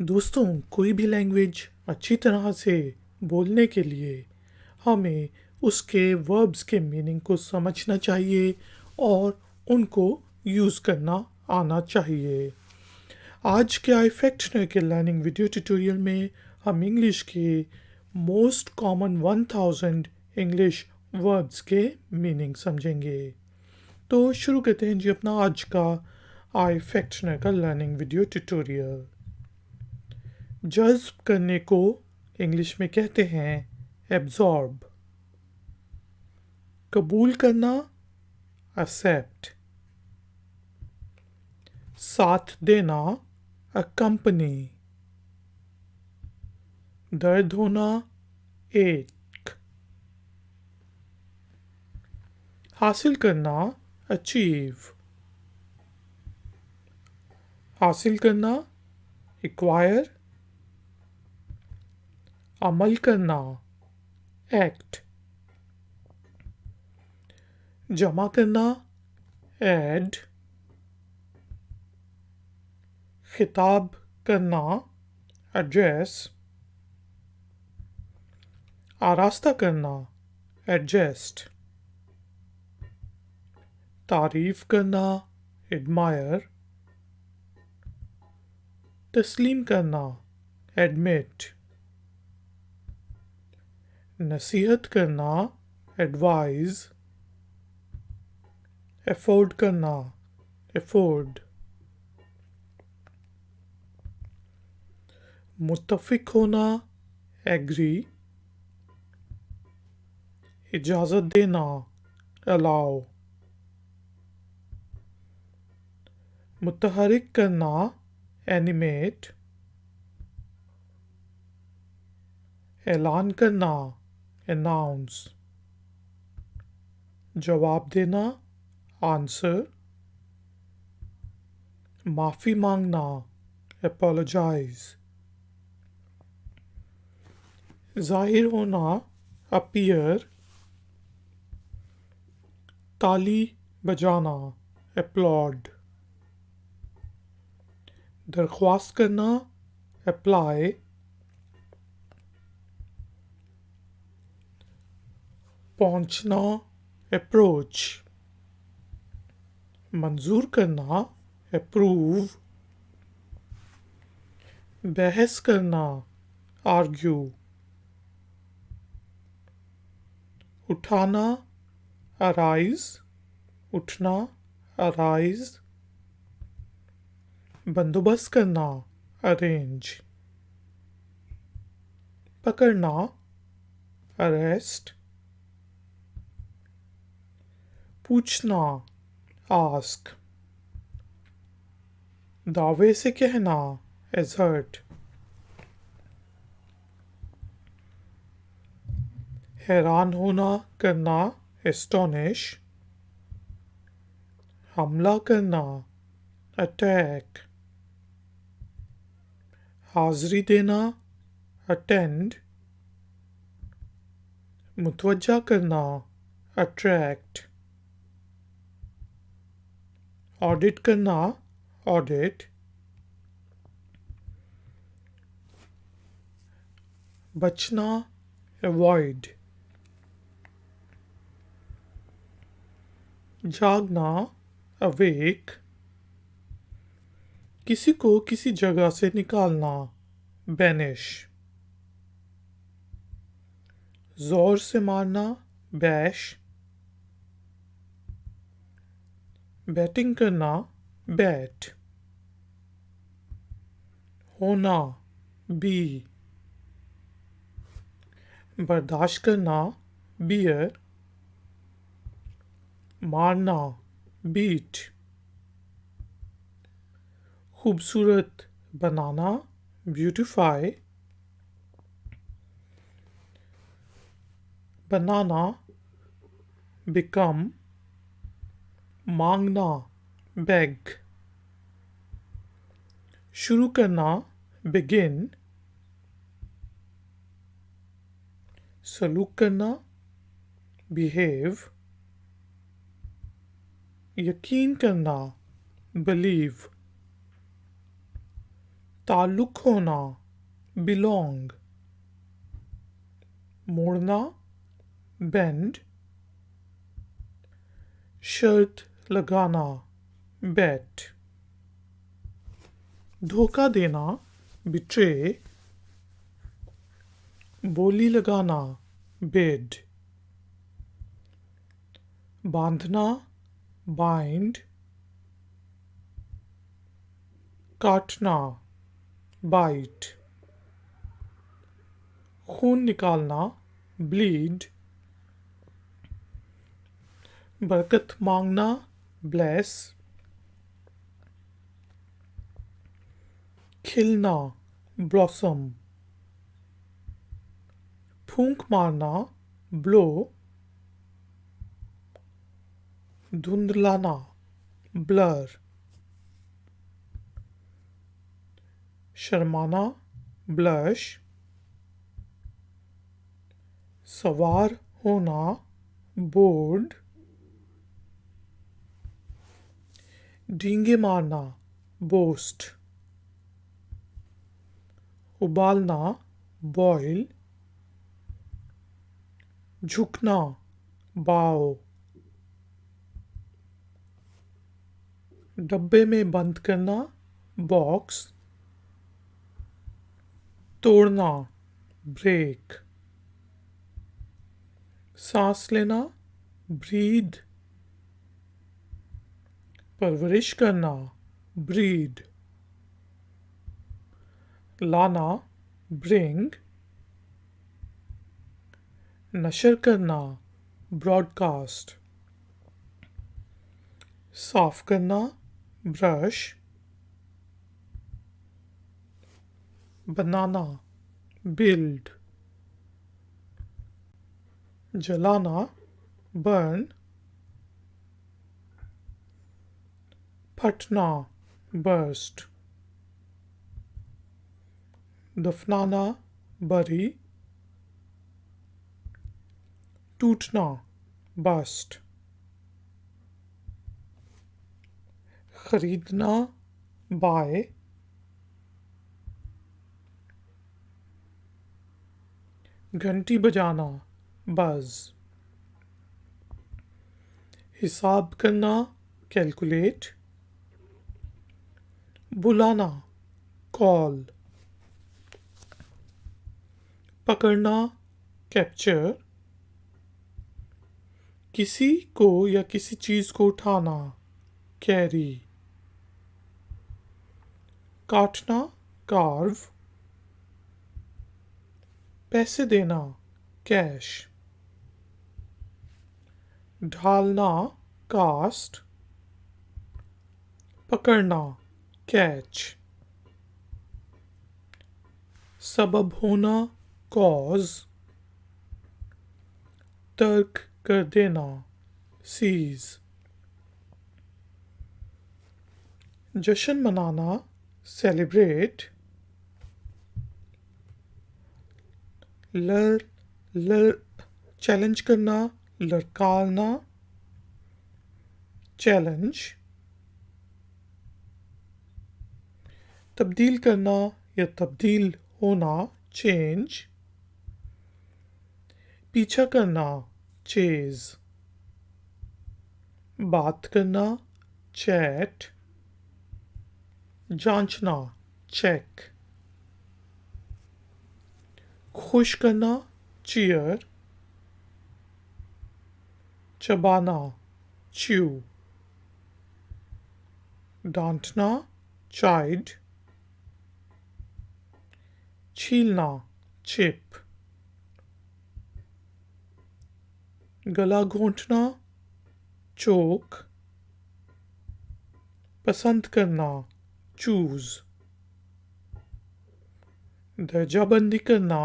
दोस्तों, कोई भी लैंग्वेज अच्छी तरह से बोलने के लिए हमें उसके वर्ब्स के मीनिंग को समझना चाहिए और उनको यूज़ करना आना चाहिए। आज के iFactner के लर्निंग वीडियो ट्यूटोरियल में हम इंग्लिश के मोस्ट कॉमन 1000 इंग्लिश वर्ब्स के मीनिंग समझेंगे। तो शुरू करते हैं जी अपना आज का iFactner का लर्निंग वीडियो ट्यूटोरियल। जज्ब करने को इंग्लिश में कहते हैं एब्जॉर्ब। कबूल करना एक्सेप्ट। साथ देना अकम्पनी। दर्द होना एक। हासिल करना अचीव। हासिल करना एक्वायर। अमल करना एक्ट। जमा करना ऐड। खिताब करना एड्रेस। आरास्ता करना एडजस्ट। तारीफ करना एडमायर। तस्लीम करना एडमिट। नसीहत करना एडवाइज। अफोर्ड करना अफोर्ड। मुत्तफिक होना एग्री। इजाज़त देना अलाउ। मुतहरिक करना एनिमेट। ऐलान करना अनाउंस। जवाब देना आंसर। माफ़ी मांगना अपोलोजाइज। जाहिर होना अपीयर। ताली बजाना अपलॉड। दरख्वास्त करना अप्लाई। पहुंचना अप्रोच। मंजूर करना अप्रूव। बहस करना आर्ग्यू। उठाना अराइज। उठना अराइज। बंदोबस्त करना अरेंज। पकड़ना अरेस्ट। पूछना आस्क। दावे से कहना एजर्ट। हैरान होना करना एस्टोनिश। हमला करना अटैक। हाजिरी देना अटेंड। मुतवज्जा करना अट्रैक्ट। ऑडिट करना ऑडिट। बचना अवॉइड। जागना अवेक। किसी को किसी जगह से निकालना बैनिश। जोर से मारना बैश। बैटिंग करना बैट। होना बी। बर्दाश्त करना बियर। मारना बीट। खूबसूरत बनाना ब्यूटिफाई। बनाना बिकम। मांगना बेग। शुरू करना बिगिन। सलूक करना बिहेव। यकीन करना बिलीव। ताल्लुक होना, belong, मोड़ना, bend, शर्त लगाना, bet, धोखा देना, betray, बोली लगाना, bid, बांधना, bind, काटना, bite, खून निकालना, bleed, बरकत मांगना, bless, खिलना, blossom, फूंक मारना, blow, धुंधलाना, blur, शर्माना, blush, सवार होना, board, डींगे मारना, boast, उबालना, boil, झुकना, bow, डब्बे में बंद करना, बॉक्स, तोड़ना, ब्रेक, सांस लेना, ब्रीद, परवरिश करना, ब्रीड, लाना, ब्रिंग, नशर करना, ब्रॉडकास्ट, साफ करना, ब्रश, बनाना, बिल्ड, जलाना, बर्न, फटना, बर्स्ट, दफनाना, बरी, टूटना, बस्ट, खरीदना, बाय, घंटी बजाना, बज, हिसाब करना, कैलकुलेट, बुलाना, कॉल, पकड़ना, कैप्चर, किसी को या किसी चीज को उठाना, कैरी, काटना, कार्व, पैसे देना, कैश, ढालना, कास्ट, पकड़ना, कैच, सबब होना, कॉज, तर्क कर देना, सीज, जश्न मनाना, सेलिब्रेट, चैलेंज करना, लड़काना, चैलेंज, तब्दील करना या तब्दील होना, चेंज, पीछा करना, चेज, बात करना, चैट, जांचना, चेक, खुश करना, चीयर, चबाना, च्यू, डांटना, चाइड, छीलना, चिप, गला घोंटना, चोक, पसंद करना, चूज, दर्जाबंदी करना,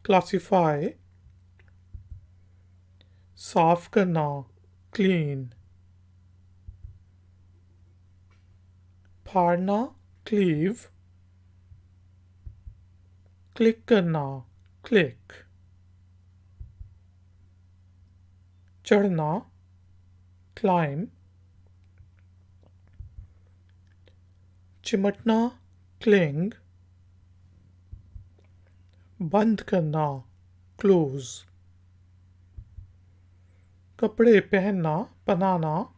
क्लासिफाई, साफ करना, क्लीन, फाड़ना, क्लीव, क्लिक करना, क्लिक, चढ़ना, क्लाइम, चिमटना, क्लिंग, बंद करना, क्लोज। कपड़े पहनना, पहनाना,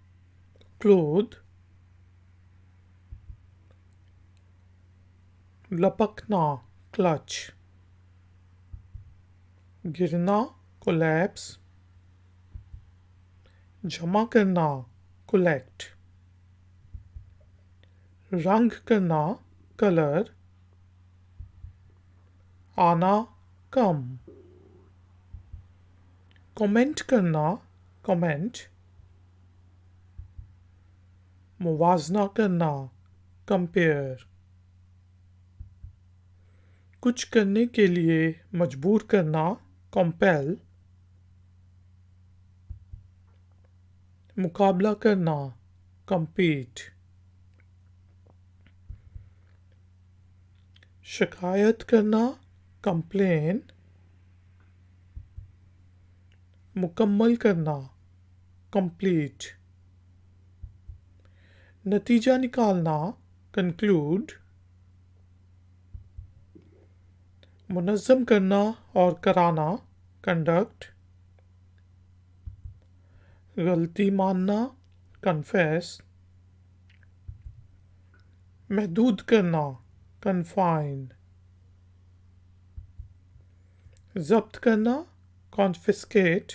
क्लोथ। लपकना, क्लच। गिरना, कोलैप्स। जमा करना, कलेक्ट। रंग करना, कलर। आना, कम। कमेंट करना, कमेंट। मुवाजना करना, कंपेयर। कुछ करने के लिए मजबूर करना, कंपेल। मुकाबला करना, compete। शिकायत करना, complain। मुकम्मल करना, complete। नतीजा निकालना, conclude। मुनज़्ज़म करना और कराना, conduct। गलती मानना, confess। महदूद करना, confine। जब्त करना, confiscate।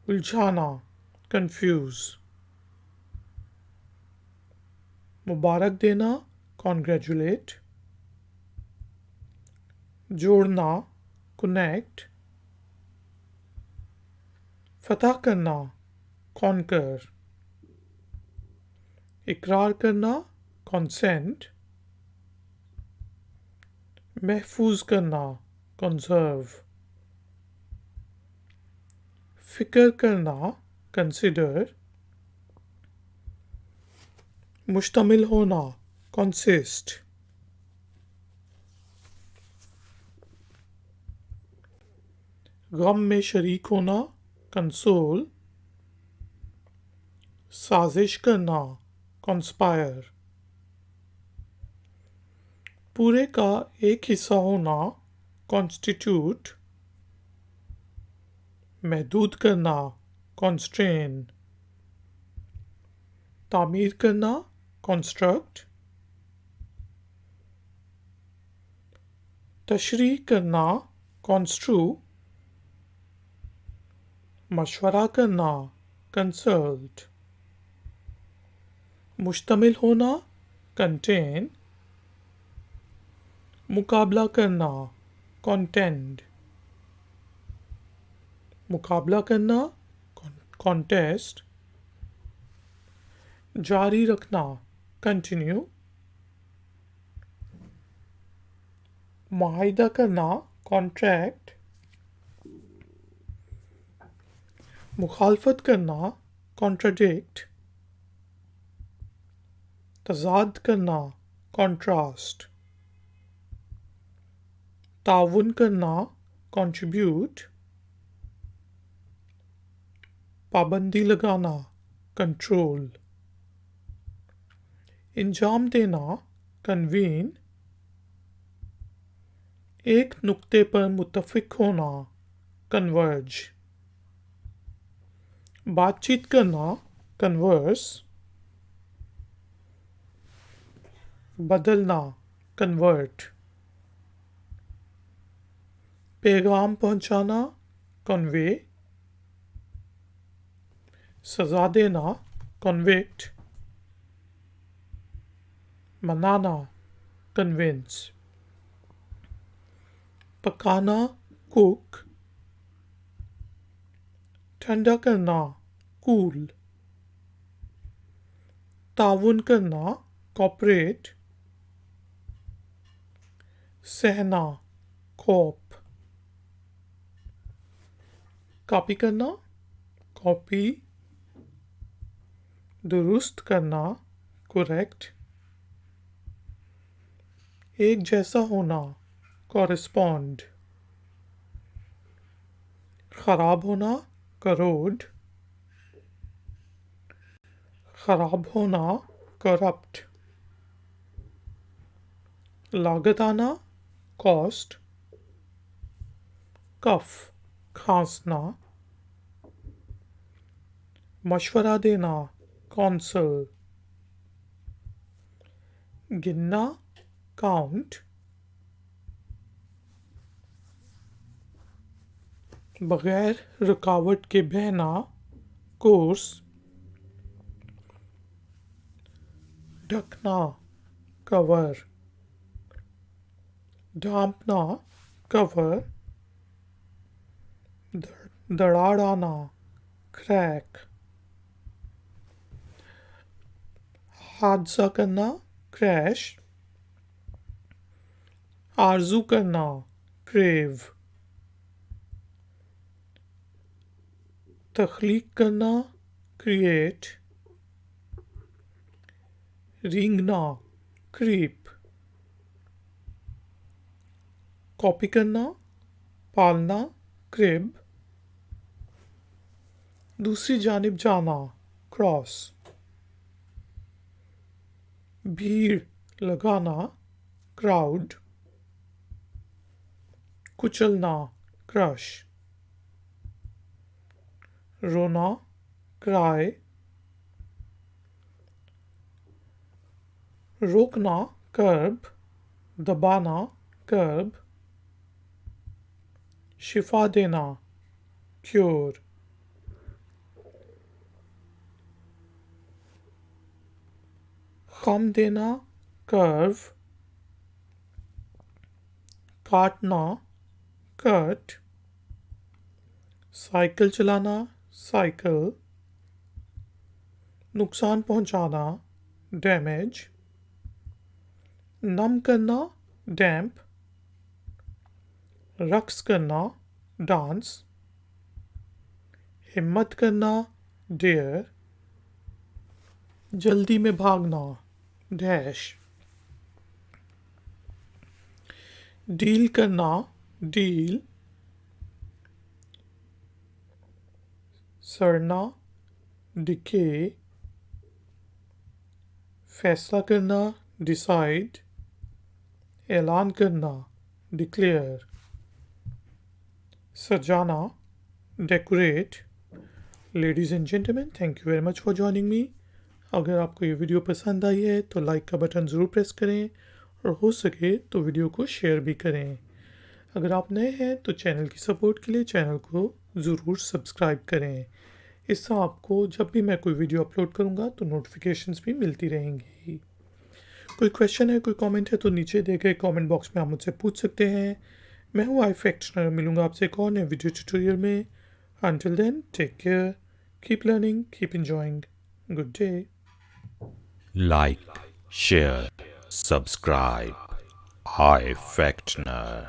उलझाना, confuse। मुबारक देना, congratulate। जोड़ना, connect। फतह करना, conquer। इकरार करना, consent। महफूज करना, conserve। फिक्र करना, consider। मुश्तमिल होना, consist। गम में शरीक होना, console। साजिश करना, conspire। पूरे का एक हिस्सा होना, constitute। महदूद करना, constrain। तामीर करना, construct। तशरीह करना, construe। मशवरा करना, कंसल्ट। मुश्तमिल होना, कंटेन। मुकाबला करना, कॉन्टेंड। मुकाबला करना, कॉन्टेस्ट। जारी रखना, कंटिन्यू। मुआहिदा करना, कॉन्ट्रैक्ट। मुखालफत करना, कॉन्ट्राडिक्ट। तजाद करना, कॉन्ट्रास्ट। ताउन करना, कंट्रीब्यूट। पाबंदी लगाना, कंट्रोल। इंजाम देना, कन्वीन। एक नुक्ते पर मुत्तफिक होना, कन्वर्ज। बातचीत करना, कन्वर्स। बदलना, कन्वर्ट। पैगाम पहुंचाना, कन्वे। सजा देना, कन्विक्ट। मनाना, कन्विंस। पकाना, कुक। ठंडा करना, कूल। ताउन करना, कॉपरेट। सहना, कॉप। कॉपी करना, कॉपी। दुरुस्त करना, करेक्ट। एक जैसा होना, कॉरेस्पॉन्ड। खराब होना, करोड। खराब होना, करप्ट। लागत आना, कॉस्ट, कफ, खांसना, मशवरा देना, कौंसल, गिनना, काउंट, बगैर रुकावट के बहना, कोर्स, ढकना, कवर, ढांपना, कवर, दराड़ आना, क्रैक, हादसा करना, क्रैश, आरजू करना, क्रेव, तख्लीक करना, क्रिएट, रींगना, क्रीप, कॉपी करना, पालना, क्रिब, दूसरी जानिब जाना, क्रॉस, भीड़ लगाना, क्राउड, कुचलना, क्रश, रोना, क्राई, रोकना, कर्ब, दबाना, कर्ब, शिफा देना, क्योर, खम देना, कर्व, काटना, कट, साइकिल चलाना, साइकिल, नुकसान पहुंचाना, डैमेज, नम करना, डैम्प, रक्स करना, डांस, हिम्मत करना, डेयर, जल्दी में भागना, डैश, डील करना, डील, सड़ना, डिके, फैसला करना, डिसाइड, ऐलान करना, डिक्लेयर, सजाना, decorate. Ladies and gentleman, thank you very much for joining me. अगर आपको ये वीडियो पसंद आई है तो लाइक का बटन ज़रूर प्रेस करें और हो सके तो वीडियो को शेयर भी करें। अगर आप नए हैं तो चैनल की सपोर्ट के लिए चैनल को ज़रूर सब्सक्राइब करें। इससे आपको जब भी मैं कोई वीडियो अपलोड करूँगा तो नोटिफिकेशंस भी मिलती रहेंगी। कोई क्वेश्चन है, कोई कमेंट है तो नीचे दिए गए कमेंट बॉक्स में आप मुझसे पूछ सकते हैं। मैं हूँ Ifactner, मिलूँगा आपसे एक और नए वीडियो ट्यूटोरियल में। Until then, take care, keep learning, keep enjoying. Good day. Like, share, subscribe. Ifactner.